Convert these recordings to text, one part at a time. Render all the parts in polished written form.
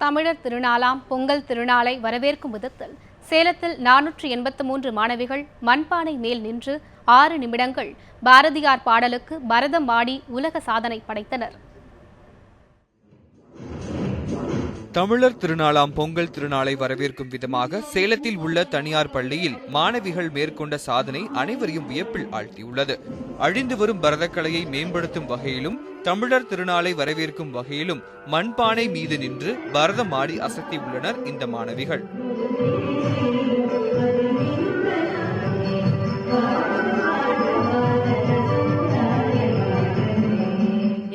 தமிழர் திருநாளாம் பொங்கல் திருநாளை வரவேற்கும் விதத்தில் சேலத்தில் 483 மாணவிகள் மண்பானை மேல் நின்று 6 நிமிடங்கள் பாரதியார் பாடலுக்கு பரதம் ஆடி உலக சாதனை படைத்தனர். தமிழர் திருநாளாம் பொங்கல் திருநாளை வரவேற்கும் விதமாக சேலத்தில் உள்ள தனியார் பள்ளியில் மாணவிகள் மேற்கொண்ட சாதனை அனைவரையும் வியப்பில் ஆழ்த்தியுள்ளது. அழிந்து வரும் பரதக்கலையை மேம்படுத்தும் வகையிலும் தமிழர் திருநாளை வரவேற்கும் வகையிலும் மண்பானை மீது நின்று பரதம் ஆடி அசத்தியுள்ளனர் இந்த மாணவிகள்.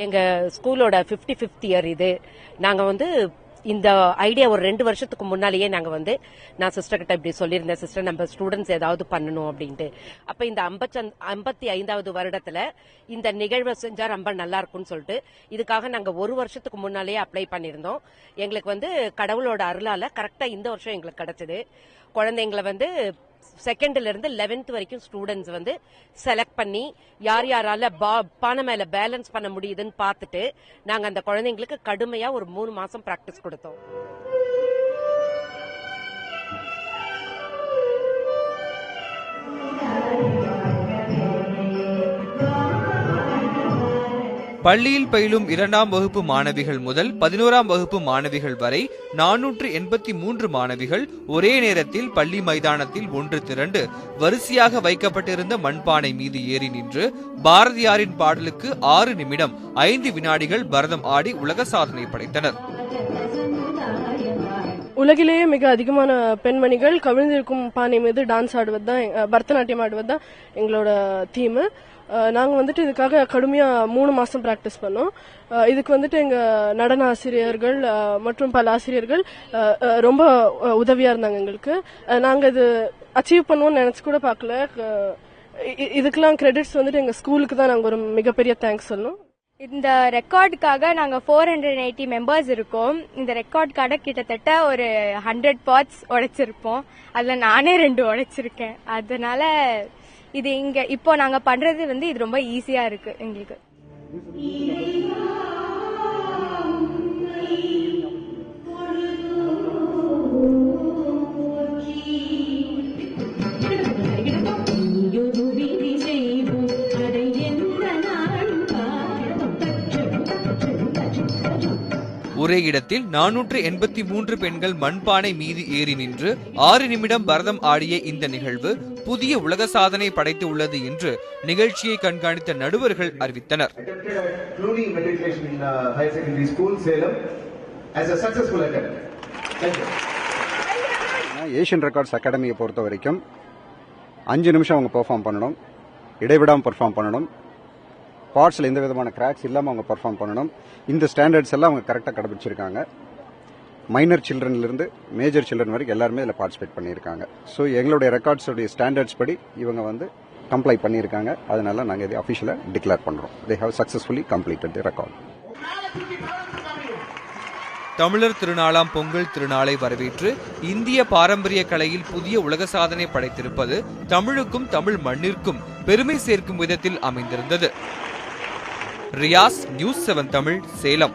எங்க ஸ்கூலோட 55th இயர் இது. நாங்க இந்த ஐடியா ஒரு 2 வருஷத்துக்கு முன்னாலேயே நான் சிஸ்டர் கிட்ட இப்படி சொல்லியிருந்தேன், சிஸ்டர் நம்ம ஸ்டூடெண்ட்ஸ் ஏதாவது பண்ணணும் அப்படின்ட்டு. அப்ப இந்த 55வது வருடத்துல இந்த நிகழ்வை செஞ்சா ரொம்ப நல்லா இருக்கும்னு சொல்லிட்டு இதுக்காக நாங்க 1 வருஷத்துக்கு முன்னாலேயே அப்ளை பண்ணிருந்தோம். எங்களுக்கு கடவுளோட அருளால கரெக்டா இந்த வருஷம் எங்களுக்கு கிடைச்சது. குழந்தைங்களை செகண்ட்ல இருந்து 11th வரைக்கும் ஸ்டூடெண்ட்ஸ் செலக்ட் பண்ணி யார் யாரால பானை மேல பேலன்ஸ் பண்ண முடியுதுன்னு பார்த்துட்டு நாங்க அந்த குழந்தைங்களுக்கு கடுமையா ஒரு 3 மாசம் பிராக்டிஸ் கொடுத்தோம். பள்ளியில் பயிலும் 2ஆம் வகுப்பு மாணவிகள் முதல் 11ஆம் வகுப்பு மாணவிகள் வரை 483 மாணவிகள் ஒரே நேரத்தில் பள்ளி மைதானத்தில் ஒன்று திரண்டு வரிசையாக வைக்கப்பட்டிருந்த மண்பானை மீது ஏறி நின்று பாரதியாரின் பாடலுக்கு 6 நிமிடம் 5 வினாடிகள் பரதம் ஆடி உலக சாதனை படைத்தனர். உலகிலேயே மிக அதிகமான பெண்மணிகள் கவிழ்ந்திருக்கும் பானை மீது டான்ஸ் ஆடுவதுதான், பரதநாட்டியம் ஆடுவதுதான் எங்களோட தீம். நாங்க இதுக்காக கடுமையா 3 மாசம் பிராக்டிஸ் பண்ணோம். இதுக்கு எங்க நடன ஆசிரியர்கள் மற்றும் பல ஆசிரியர்கள் ரொம்ப உதவியா இருந்தாங்க எங்களுக்கு. நாங்க இது அச்சீவ் பண்ணுவோம்னு நினைச்சு கூட பார்க்கல. இதுக்கெல்லாம் கிரெடிட்ஸ் எங்க ஸ்கூலுக்கு தான் நாங்க ஒரு மிகப்பெரிய தேங்க்ஸ் சொல்லணும். இந்த ரெக்கார்டுக்காக நாங்க 480 மெம்பர்ஸ் இருக்கோம். இந்த ரெக்கார்டுக்காக கிட்டத்தட்ட ஒரு 100 பாட்ஸ் உடைச்சிருப்போம். அதுல நானே 2 உடைச்சிருக்கேன். அதனால இது இப்போ நாங்க பண்றது இது ரொம்ப ஈஸியா இருக்கு எங்களுக்கு. ஒரே இடத்தில் 483 பெண்கள் மண்பானை மீது ஏறி நின்று 6 நிமிடம் பரதம் ஆடிய இந்த நிகழ்வு புதிய உலக சாதனை படைத்து உள்ளது என்று நிகழ்ச்சியை கண்காணித்த நடுவர்கள் அறிவித்தனர். ஏஷியன் ரெக்கார்ட்ஸ் அகாடமியை பொறுத்த வரைக்கும் 5 நிமிஷம் அவங்க பெர்ஃபார்ம் பண்ணணும், இடைவிடாமல் பெர்ஃபார்ம் பண்ணணும், பார்ட்ஸ்ல எந்த விதமான கிராக்ஸ் இல்லாமல் அவங்க பெர்ஃபார்ம் பண்ணணும். இந்த ஸ்டாண்டர்ட்ஸ் எல்லாம் அவங்க கரெக்டாக கடைபிடிச்சிருக்காங்க. மைனர் சில்ட்ரன்ல இருந்து மேஜர் சில்ட்ரன் வரைக்கும் எல்லாருமே இதில் பார்ட்டிசிபேட் பண்ணியிருக்காங்க. ஸோ எங்களுடைய ரெக்கார்ட்ஸோடைய ஸ்டாண்டர்ட்ஸ் படி இவங்க கம்ப்ளை பண்ணியிருக்காங்க. அதனால நாங்கள் இதை அஃபிஷியலாக டிக்ளேர் பண்ணுறோம். They have successfully completed the record. தமிழர் திருநாளாம் பொங்கல் திருநாளை வரவேற்று இந்திய பாரம்பரிய கலையில் புதிய உலக சாதனை படைத்திருப்பது தமிழுக்கும் தமிழ் மண்ணிற்கும் பெருமை சேர்க்கும் விதத்தில் அமைந்திருந்தது. ரியாஸ், நியூஸ் 7 தமிழ், சேலம்.